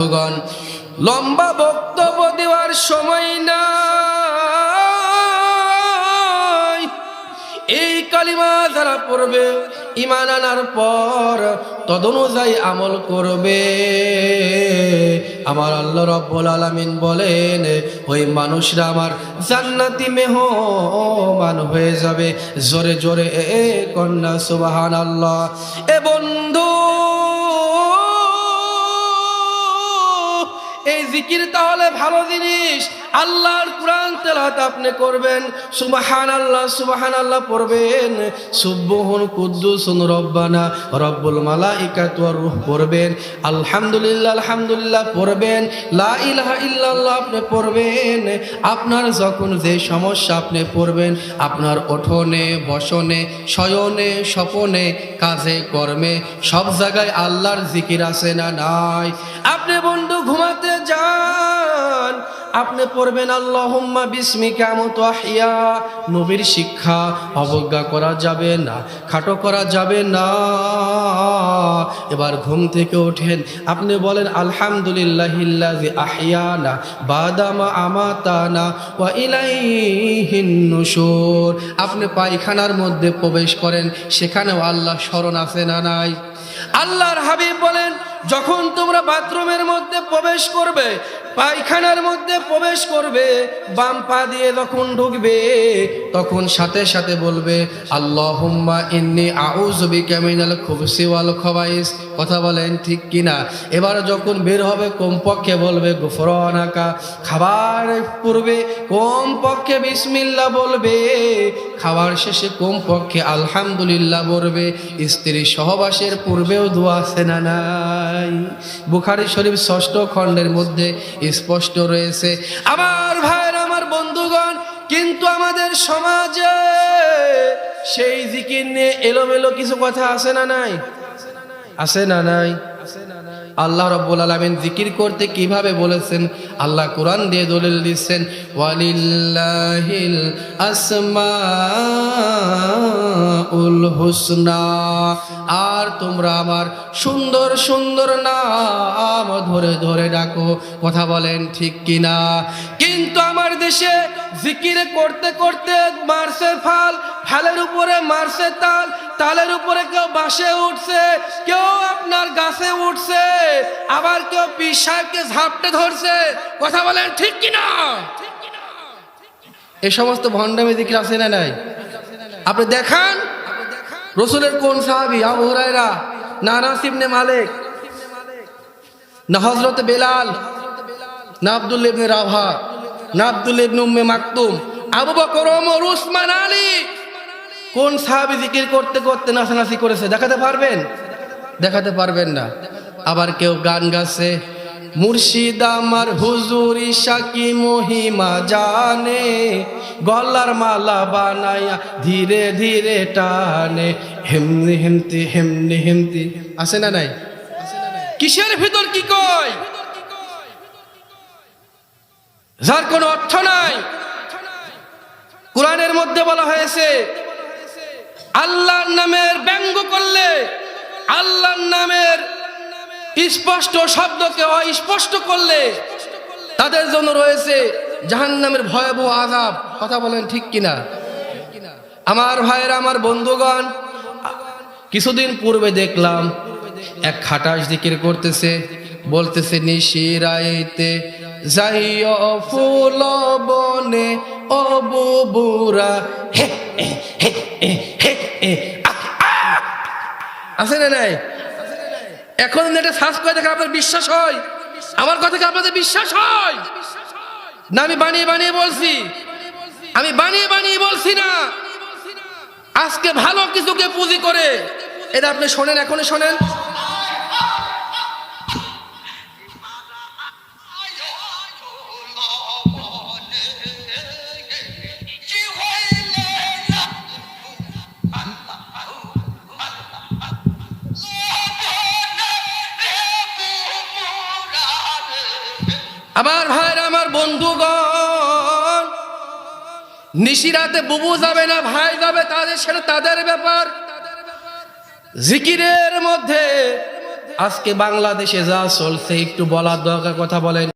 বন্ধুগণ, লম্বা বক্তব্য দেওয়ার সময় নাই। এই কালিমা যারা পড়বে, ঈমান আনার পর তদনুযায়ী আমল করবে, আমার আল্লাহ রাব্বুল আলামিন বলেন ওই মানুষরা আমার জান্নাতি মেহমান হয়ে যাবে। জোরে জোরে কন্যা সুবহানাল্লাহ। এ বন্ধু, এই জিকির তাহলে ভালো জিনিস। আল্লাহর কোরআন তেলাওয়াত আপনি করবেন, সুবহানাল্লাহ সুবহানাল্লাহ পড়বেন, সুবহুন কুদ্দুসুন রব্বানা রব্বুল মালাইকাতু ওয়ার রূহ পড়বেন, আলহামদুলিল্লাহ আলহামদুলিল্লাহ পড়বেন, লা ইলাহা ইল্লাল্লাহ আপনি পড়বেন। আপনার যখন যে সমস্যা আপনি পড়বেন, আপনার ওঠনে বসনে শয়নে স্বপনে কাজে কর্মে সব জায়গায় আল্লাহর জিকির আছে না নাই? আপনি বন্ধু ঘুমাতে যান, আপনি পড়বেন আল্লাহুম্মা বিসমিকা আমুতু আহইয়া। নবীর শিক্ষা অবজ্ঞা করা যাবে না, খাটো করা যাবে না। এবার ঘুম থেকে ওঠেন, আপনি বলেন আলহামদুলিল্লাহিল্লাযী আহইয়ানা বাদামা আমাতানা ওয়া ইলাইহিন নুশুর। আপনি পায়খানার মধ্যে প্রবেশ করেন, সেখানেও আল্লাহ স্মরণ আছে না নাই? আল্লাহর হাবিব বলেন, যখন তোমরা বাথরুমের মধ্যে প্রবেশ করবে, পায়খানার মধ্যে প্রবেশ করবে, বাম পা দিয়ে যখন ঢুকবে, তখন সাথে সাথে বলবে আল্লাহুম্মা ইন্নী আউযু বিকা মিনাল খুবসি ওয়াল খবাইস। কথা বলেন ঠিক কিনা? এবার যখন বের হবে কমপক্ষে বলবে গুফরানাকা। খাবার পূর্বে কমপক্ষে বিসমিল্লাহ বলবে, খাবার শেষে কমপক্ষে আলহামদুলিল্লাহ বলবে। স্ত্রী সহবাসের পূর্বেও দোয়া আছে না নাই? বুখারী শরীফ ৬ষ্ঠ খণ্ডের মধ্যে স্পষ্ট রয়েছে। আমার ভাইয়ের, আমার বন্ধুগণ, কিন্তু আমাদের সমাজে সেই জিকির নিয়ে এলোমেলো কিছু কথা আছে না নাই? আছে না নাই? আল্লাহ রাব্বুল আলামিন জিকির করতে কিভাবে বলেছেন? আল্লাহ কোরআন দিয়ে দলিল দিচ্ছেন, ওয়ালিল্লাহিল আসমাউল হুসনা। আর তোমরা আমার সুন্দর সুন্দর নাম ধরে ধরে ডাকো। কথা বলেন ঠিক কিনা? কিন্তু আমার দেশে জিকির করতে করতে মারছে ফাল, ফালের উপরে মারছে তাল, তালের উপরে কেউ বাসে উঠছে, কেউ আপনার গাছে উঠছে, আবার কেউ পীর সাহেবকে ঝাপটে ধরছে। কথা বলেন ঠিক কিনা? এই সমস্ত ভণ্ডামি জিকির আছে না নাই? আপনি দেখান রসুলের কোন সাহাবী? আবু হুরায়রা, না আনাস ইবনে মালিক, না হযরত বেলাল, না আব্দুল্লাহ ইবনে রাওহা, না আব্দুল্লাহ ইবনে উম্মে মাকতুম, আবু বকর, ওমর, উসমান, আলী। কোন সাহাবী জিকির করতে করতে নাচানাচি করেছে? দেখাতে পারবেন? দেখাতে পারবেন না। আবার কেউ গান গাছে, মুর্শিদ আমার হুজুরি শাকি মহিমা জানে, গলার মালা বানায়া ধীরে ধীরে টানে, হেমনি হেমতি হেমনি হেমতি। আছে না নাই? কিসের ভিতর কি কয়, যার কোনো অর্থ নাই। কোরআনের মধ্যে বলা হয়েছে, আল্লাহর নামের ব্যঙ্গ করলে, আল্লাহর নামের স্পষ্ট শব্দকে অস্পষ্ট করলে তাদের জন্য রয়েছে জাহান্নামের ভয়াবহ আযাব। কথা বলেন ঠিক কিনা? আমার ভাইয়েরা, আমার বন্ধুগণ, কিছুদিন পূর্বে দেখলাম এক খাটাস জিকির করতেছে, বলতেছে নিশিরাইতে যাইও ফুল বনে ও বুবুরা। হে হে হে হে। আছে না নাই? এখন এটা সার্চ করে দেখে আপনার বিশ্বাস হয়? আমার কথা কি আপনাদের বিশ্বাস হয় না? আমি বানিয়ে বানিয়ে বলছি, আমি বানিয়ে বানিয়ে বলছি না। আজকে ভালো কিছুকে পুঁজি করে এটা আপনি শোনেন, এখনই শোনেন। আমার ভাইরা, আমার বন্ধুগণ, নিশিরাতে বুবু যাবে না ভাই যাবে, তাদের সেটা তাদের ব্যাপার। জিকিরের মধ্যে আজকে বাংলাদেশে যা চলছে একটু বলার দরকার, কথা বলেন।